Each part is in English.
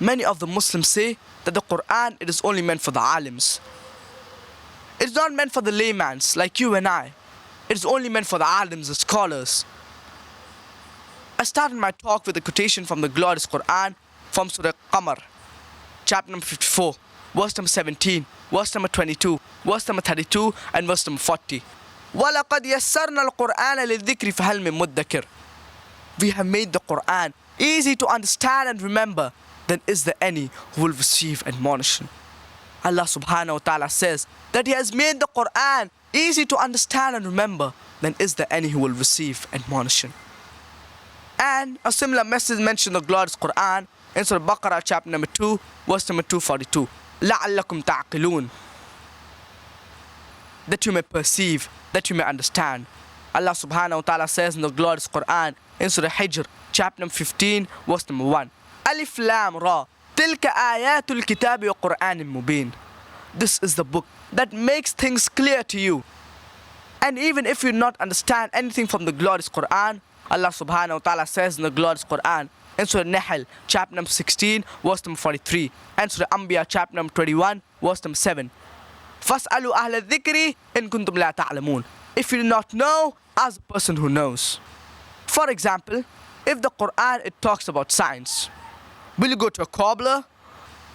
Many of the Muslims say that the Qur'an, it is only meant for the alims. It's not meant for the laymans like you and I. It is only meant for the alims, the scholars. I started my talk with a quotation from the glorious Qur'an from Surah Qamar, chapter number 54, verse number 17, verse number 22, verse number 32, and verse number 40. وَلَقَدْ يَسَّرْنَا الْقُرْآنَ لِلذِّكْرِ فَهَلْ مِن مُدَّكِرٍ. We have made the Qur'an easy to understand and remember. Then is there any who will receive admonition? Allah subhanahu wa ta'ala says that He has made the Qur'an easy to understand and remember. Then is there any who will receive admonition? And a similar message mentioned in the glorious Qur'an in Surah Baqarah chapter number 2, verse number 242. لَعَلَّكُمْ تَعْقِلُونَ. That you may perceive, that you may understand. Allah subhanahu wa ta'ala says in the glorious Qur'an in Surah Hijr chapter number 15, verse number 1. Alif Lam Ra. Tilka ayatul kitabi wa Qur'anin mubin. This is the book that makes things clear to you. And even if you not understand anything from the glorious Qur'an, Allah subhanahu wa ta'ala says in the glorious Qur'an in Surah Nahl chapter number 16, verse number 43, and Surah Anbiya chapter number 21, verse number 7. فَاسْأَلُوا أَهْلَ الذِّكْرِ إِن كُنْتُمْ لَا تَعْلَمُونَ. If you do not know, ask the person who knows. For example, if the Qur'an, it talks about science, will you go to a cobbler?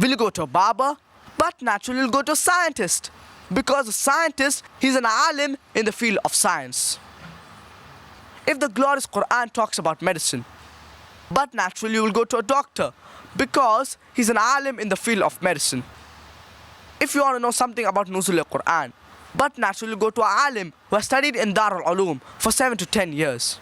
Will you go to a barber? But naturally you'll go to a scientist, because a scientist, he's an alim in the field of science. If the glorious Qur'an talks about medicine, but naturally you will go to a doctor, because he's an alim in the field of medicine. If you want to know something about Nuzul al-Qur'an, but naturally you go to an alim who has studied in Dar al-Ulum for 7 to 10 years.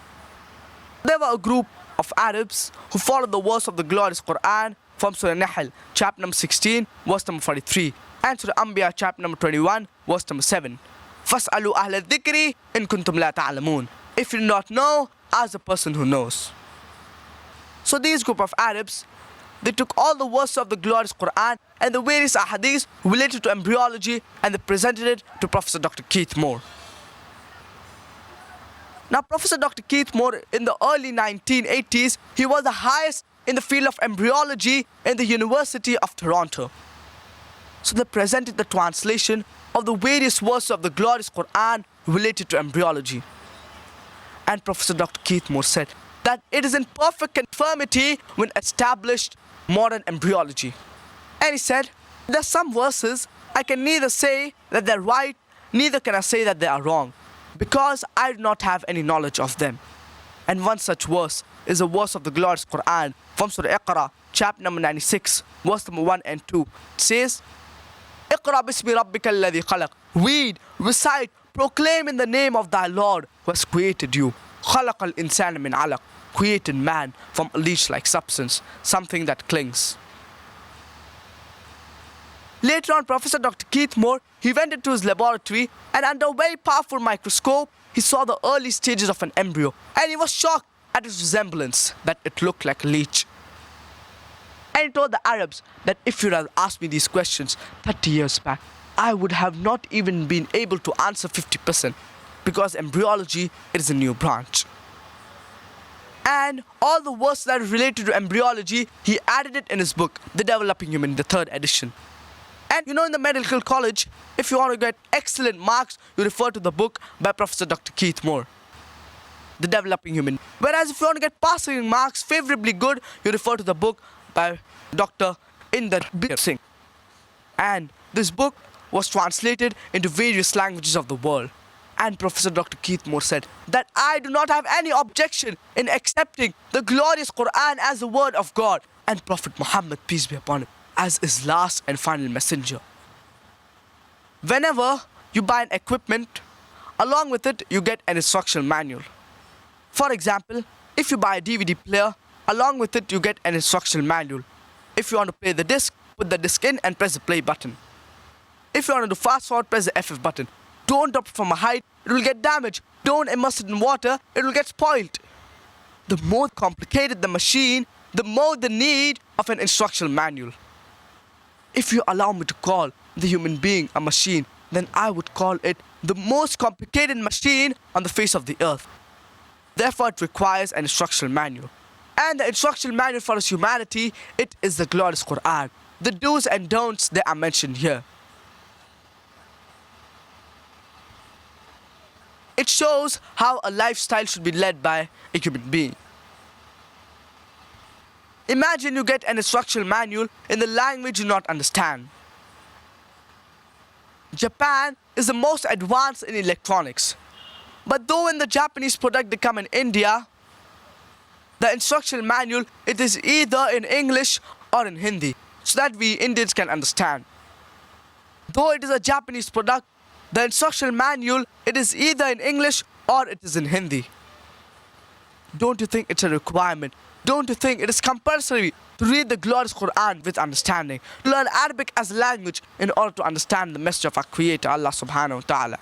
There were a group of Arabs who followed the verse of the glorious Qur'an from Surah Nahl, chapter number 16, verse number 43, and Surah Anbiya, chapter number 21, verse number 7. فَاسْأَلُوا أَهْلَ الذِّكْرِ إِن كُنْتُمْ لَا تَعْلَمُونَ. If you do not know, ask the person who knows. So these group of Arabs, they took all the verses of the glorious Qur'an and the various ahadith related to embryology, and they presented it to Professor Dr. Keith Moore. Now, Professor Dr. Keith Moore, in the early 1980s, he was the highest in the field of embryology in the University of Toronto. So they presented the translation of the various verses of the glorious Qur'an related to embryology. And Professor Dr. Keith Moore said that it is in perfect conformity with established modern embryology. And he said, there are some verses I can neither say that they're right, neither can I say that they are wrong, because I do not have any knowledge of them. And one such verse is a verse of the glorious Qur'an from Surah Iqra, chapter number 96, verse number 1 and 2. It says, Iqra bismi rabbika alladhi khalaq. Read, recite, proclaim in the name of thy Lord who has created you. Khalaq al-insana min alaq. Created man from a leech-like substance, something that clings. Later on, Professor Dr. Keith Moore, he went into his laboratory, and under a very powerful microscope, he saw the early stages of an embryo, and he was shocked at its resemblance, that it looked like a leech. And he told the Arabs that if you had asked me these questions 30 years back, I would have not even been able to answer 50%, because embryology is a new branch. And all the verses that are related to embryology, he added it in his book, The Developing Human, the 3rd edition. And you know, in the medical college, if you want to get excellent marks, you refer to the book by Professor Dr. Keith Moore, The Developing Human. Whereas if you want to get passing marks favorably good, you refer to the book by Dr. Inder Singh. And this book was translated into various languages of the world. And Professor Dr. Keith Moore said that I do not have any objection in accepting the glorious Qur'an as the word of God and Prophet Muhammad, peace be upon him, as his last and final messenger. Whenever you buy an equipment, along with it you get an instructional manual. For example, if you buy a DVD player, along with it you get an instructional manual. If you want to play the disc, put the disc in and press the play button. If you want to do fast forward, press the FF button. Don't drop it from a height, it will get damaged. Don't immerse it in water, it will get spoiled. The more complicated the machine, the more the need of an instructional manual. If you allow me to call the human being a machine, then I would call it the most complicated machine on the face of the earth. Therefore, it requires an instructional manual. And the instructional manual for us humanity, it is the glorious Qur'an. The do's and don'ts, they are mentioned here. It shows how a lifestyle should be led by a human being. Imagine you get an instructional manual in the language you do not understand. Japan is the most advanced in electronics. But though when the Japanese product they come in India, the instructional manual, it is either in English or in Hindi, so that we Indians can understand. Though it is a Japanese product, the instructional manual, it is either in English or it is in Hindi. Don't you think it's a requirement? Don't you think it is compulsory to read the glorious Qur'an with understanding, to learn Arabic as a language in order to understand the message of our Creator, Allah subhanahu wa ta'ala?